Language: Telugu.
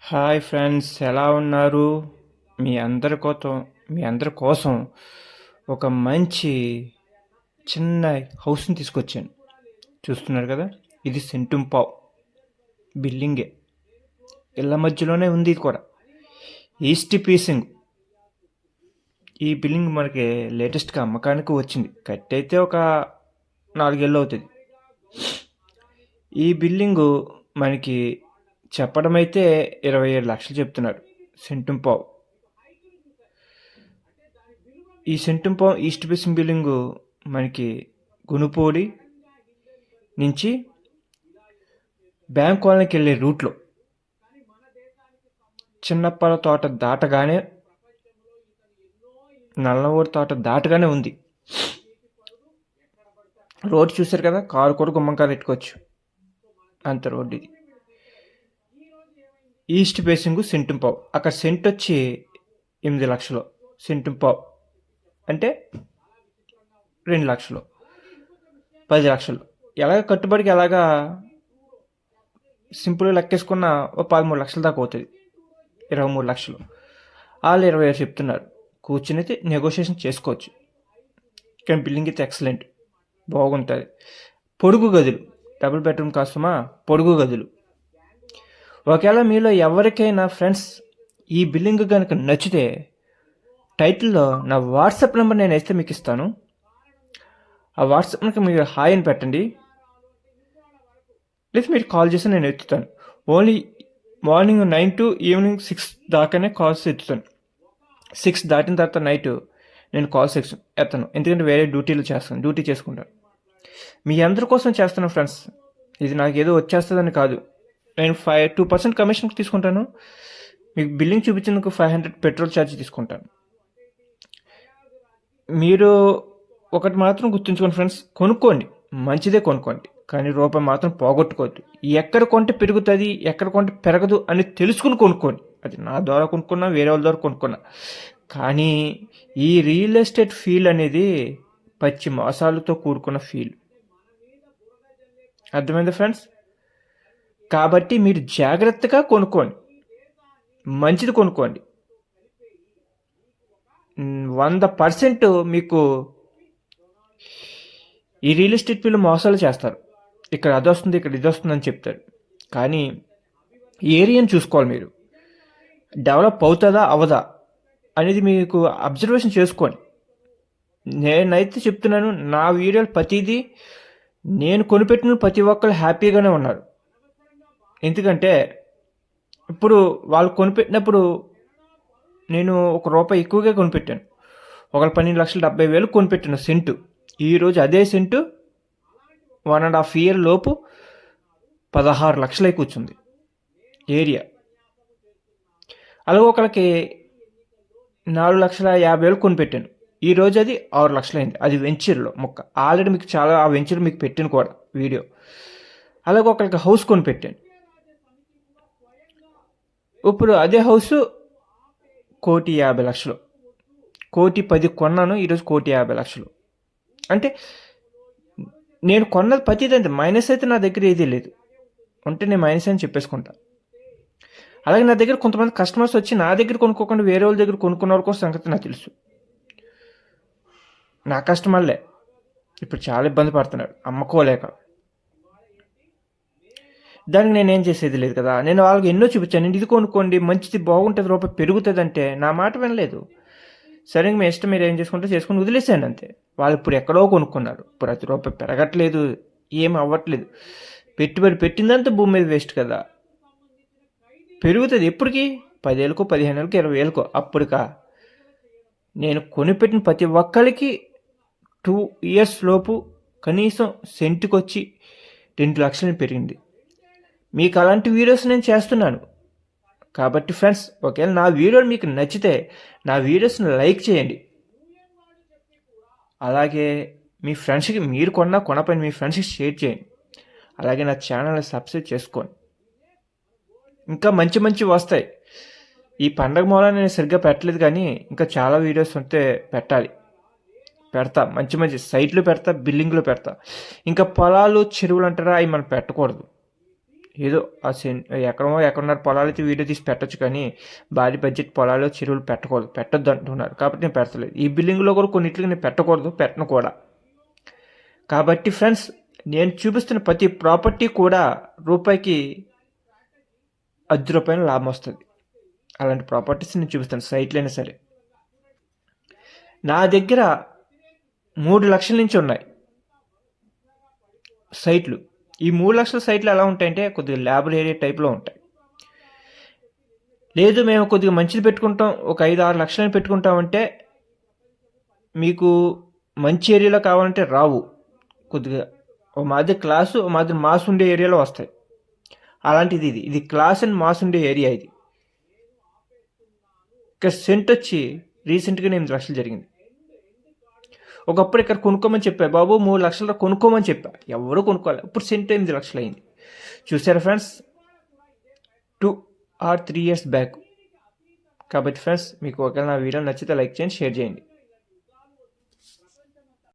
హాయ్ ఫ్రెండ్స్, ఎలా ఉన్నారు? మీ అందరి కోసం ఒక మంచి చిన్న హౌస్ని తీసుకొచ్చాను. చూస్తున్నారు కదా, ఇది సెంటుంపావ్ బిల్డింగే. ఇళ్ళ మధ్యలోనే ఉంది ఇది కూడా. East piecing. ఈ బిల్డింగ్ మనకి లేటెస్ట్గా అమ్మకానికి వచ్చింది. కట్టి అయితే ఒక 4 ఏళ్ళు అవుతుంది. ఈ బిల్డింగు మనకి చెప్పడం అయితే 27 లక్షలు చెప్తున్నారు సెంటుంపావ్. ఈ సెంటుంపావ్ ఈస్ట్ ఫేసింగ్ బిల్డింగు మనకి గునుపూడి నుంచి బ్యాంక్ కాలనీకి వెళ్ళే రూట్లో చిన్నప్పల తోట దాటగానే, నల్లవూరు తోట దాటగానే ఉంది. రోడ్ చూశారు కదా, కారు కూడా గుమ్మంకారు ఎట్టుకోవచ్చు, అంత రోడ్ ఇది. ఈస్ట్ ఫేసింగ్ సెంటుంపావ్. అక్కడ సెంట్ వచ్చి 8 లక్షలు. సెంటుంపావ్ అంటే 2 లక్షలు, 10 లక్షలు. ఎలాగ కట్టుబడికి ఎలాగా సింపుల్గా లెక్కేసుకున్న ఒక 13 లక్షల దాకా అవుతుంది. 23 లక్షలు. వాళ్ళు 27 చెప్తున్నారు. కూర్చుని అయితే నెగోషియేషన్ చేసుకోవచ్చు. కానీ బిల్డింగ్ అయితే ఎక్సలెంట్, బాగుంటుంది. పొడుగు గదులు, డబుల్ బెడ్రూమ్ కాస్తమా, పొడుగు గదులు. ఒకవేళ మీలో ఎవరికైనా ఫ్రెండ్స్ ఈ బిల్డింగ్ కనుక నచ్చితే టైటిల్లో నా వాట్సాప్ నెంబర్ నేను వేస్తే మీకు ఇస్తాను. ఆ వాట్సాప్ నెంబర్కి మీరు హాయ్ అని పెట్టండి, లేదా మీరు కాల్ చేసి నేను ఎత్తుతాను. ఓన్లీ మార్నింగ్ 9 to ఈవినింగ్ 6 దాకానే కాల్స్ ఎత్తుతాను. 6 దాటిన తర్వాత నైట్ నేను కాల్స్ ఎత్తాను, ఎందుకంటే వేరే డ్యూటీ చేసుకుంటాను. మీ అందరి కోసం చేస్తాను ఫ్రెండ్స్. ఇది నాకు ఏదో వచ్చేస్తుందని కాదు. నేను 2% కమిషన్ తీసుకుంటాను. మీకు బిల్లింగ్ చూపించేందుకు 500 పెట్రోల్ ఛార్జ్ తీసుకుంటాను. మీరు ఒకటి మాత్రం గుర్తుంచుకోండి ఫ్రెండ్స్, కొనుక్కోండి, మంచిదే కొనుక్కోండి, కానీ రూపాయి మాత్రం పోగొట్టుకోవద్దు. ఎక్కడ కొంటే పెరుగుతుంది, ఎక్కడ కొంటే పెరగదు అని తెలుసుకుని కొనుక్కోండి. అది నా ద్వారా కొనుక్కున్నా, వేరే వాళ్ళ ద్వారా కొనుక్కున్నా. కానీ ఈ రియల్ ఎస్టేట్ ఫీల్ అనేది పచ్చి మోసాలతో కూడుకున్న ఫీల్. అర్థమైందా ఫ్రెండ్స్? కాబట్టి మీరు జాగ్రత్తగా కొనుక్కోండి, మంచిది కొనుక్కోండి. 100% మీకు ఈ రియల్ ఎస్టేట్ ఫీల్డ్ మోసాలు చేస్తారు. ఇక్కడ అది వస్తుంది, ఇక్కడ ఇది వస్తుంది అని చెప్తారు. కానీ ఏరియాని చూసుకోవాలి. మీరు డెవలప్ అవుతుందా అవదా అనేది మీకు అబ్జర్వేషన్ చేసుకోండి. నేనైతే చెప్తున్నాను, నా వీడియోలు ప్రతిదీ నేను కొనిపెట్టిన ప్రతి ఒక్కరు హ్యాపీగానే ఉన్నారు. ఎందుకంటే ఇప్పుడు వాళ్ళు కొనిపెట్టినప్పుడు నేను ₹1 ఎక్కువగా కొనిపెట్టాను. ఒకళ్ళు 12,70,000 కొనిపెట్టాను సెంటు. ఈరోజు అదే సెంటు 1.5 ఇయర్ లోపు 16 లక్షలై కూర్చుంది ఏరియా. అలాగే ఒకళ్ళకి 4,50,000 కొనిపెట్టాను. ఈరోజు అది 6 లక్షలైంది. అది వెంచర్లో మొక్క. ఆల్రెడీ మీకు చాలా ఆ వెంచర్ మీకు పెట్టాను కూడా వీడియో. అలాగే ఒకళ్ళకి హౌస్ కొనిపెట్టాను. ఇప్పుడు అదే హౌస్ 1,50,00,000, 1,10,00,000 కొన్నాను. ఈరోజు 1,50,00,000. అంటే నేను కొన్నది ప్రతిదీ అంతే. మైనస్ అయితే నా దగ్గర ఏదీ లేదు. ఉంటే నేను మైనస్ అని చెప్పేసుకుంటా. అలాగే నా దగ్గర కొంతమంది కస్టమర్స్ వచ్చి నా దగ్గర కొనుక్కోకుండా వేరే వాళ్ళ దగ్గర కొనుక్కున్న వాళ్ళ కోసం సంగతి నాకు తెలుసు. నా కస్టమర్లే ఇప్పుడు చాలా ఇబ్బంది పడుతున్నారు అమ్ముకోలేక. దానికి నేనేం చేసేది లేదు కదా. నేను వాళ్ళకి ఎన్నో చూపించాను, ఇది కొనుక్కోండి, మంచిది, బాగుంటుంది, రూపాయి పెరుగుతుంది అంటే నా మాట వినలేదు. సరే మీ ఇష్టం, మీరు ఏం చేసుకుంటే చేసుకుని వదిలేసాను అంతే. వాళ్ళు ఇప్పుడు ఎక్కడో కొనుక్కున్నారు. ఇప్పుడు అది రూపాయి పెరగట్లేదు, ఏం అవ్వట్లేదు. పెట్టుబడి పెట్టిందంతా భూమి మీద వేస్ట్ కదా. పెరుగుతుంది ఎప్పటికి? 10 ఏళ్ళకో, 15 ఏళ్ళకో, 20 ఏళ్ళకో. అప్పటికా నేను కొనిపెట్టిన ప్రతి ఒక్కరికి 2 ఇయర్స్ లోపు కనీసం సెంటుకి వచ్చి 2 లక్షలు పెరిగింది. మీకు అలాంటి వీడియోస్ నేను చేస్తున్నాను. కాబట్టి ఫ్రెండ్స్, ఒకవేళ నా వీడియోలు మీకు నచ్చితే నా వీడియోస్ని లైక్ చేయండి. అలాగే మీ ఫ్రెండ్స్కి, మీరు కొనపైన మీ ఫ్రెండ్స్కి షేర్ చేయండి. అలాగే నా ఛానల్ని సబ్స్క్రైబ్ చేసుకోండి. ఇంకా మంచి మంచి వస్తాయి. ఈ పండగ మూలాన నేను సరిగ్గా పెట్టలేదు, కానీ ఇంకా చాలా వీడియోస్ ఉంటే పెడతా. మంచి మంచి సైట్లు పెడతా, బిల్డింగ్లు పెడతా. ఇంకా పొలాలు, చెరువులు అంటారా, అవి మనం పెట్టకూడదు. ఏదో ఆ ఎక్కడున్నారు పొలాలు అయితే వీడియో తీసి పెట్టచ్చు, కానీ భారీ బడ్జెట్ పొలాలు చెరువులు పెట్టొద్దు అంటున్నారు. కాబట్టి నేను పెడతలేదు. ఈ బిల్డింగ్లో కూడా కొన్నిటికి నేను పెట్టను కూడా. కాబట్టి ఫ్రెండ్స్, నేను చూపిస్తున్న ప్రతి ప్రాపర్టీ కూడా రూపాయికి ₹10 లాభం వస్తుంది. అలాంటి ప్రాపర్టీస్ నేను చూపిస్తాను, సైట్లైనా సరే. నా దగ్గర 3 లక్షల నుంచి ఉన్నాయి సైట్లు. ఈ 3 లక్షల సైట్లు ఎలా ఉంటాయంటే కొద్దిగా ల్యాబ్ ఏరియా టైప్లో ఉంటాయి. లేదు మేము కొద్దిగా మంచిది పెట్టుకుంటాం, ఒక 5-6 లక్షలని పెట్టుకుంటామంటే మీకు మంచి ఏరియాలో కావాలంటే రావు. కొద్దిగా ఒక మాదిరి క్లాసు, ఒక మాదిరి మాస్ ఉండే ఏరియాలో వస్తాయి. అలాంటిది ఇది క్లాస్ అండ్ మాస్ ఉండే ఏరియా. ఇది ఇక్కడ సెంట్ వచ్చి రీసెంట్గా 8 లక్షలు జరిగింది. ఒకప్పుడు ఇక్కడ కొనుక్కోమని చెప్పా, బాబు 3 లక్షలు కొనుక్కోమని చెప్పా, ఎవరు కొనుక్కోవాలి. ఇప్పుడు సెంట్ 8 లక్షలు అయింది. చూసారా ఫ్రెండ్స్, 2 or 3 years బ్యాక్. కాబట్టి ఫ్రెండ్స్, మీకు ఒకవేళ నా వీడియో నచ్చితే లైక్ చేయండి, షేర్ చేయండి.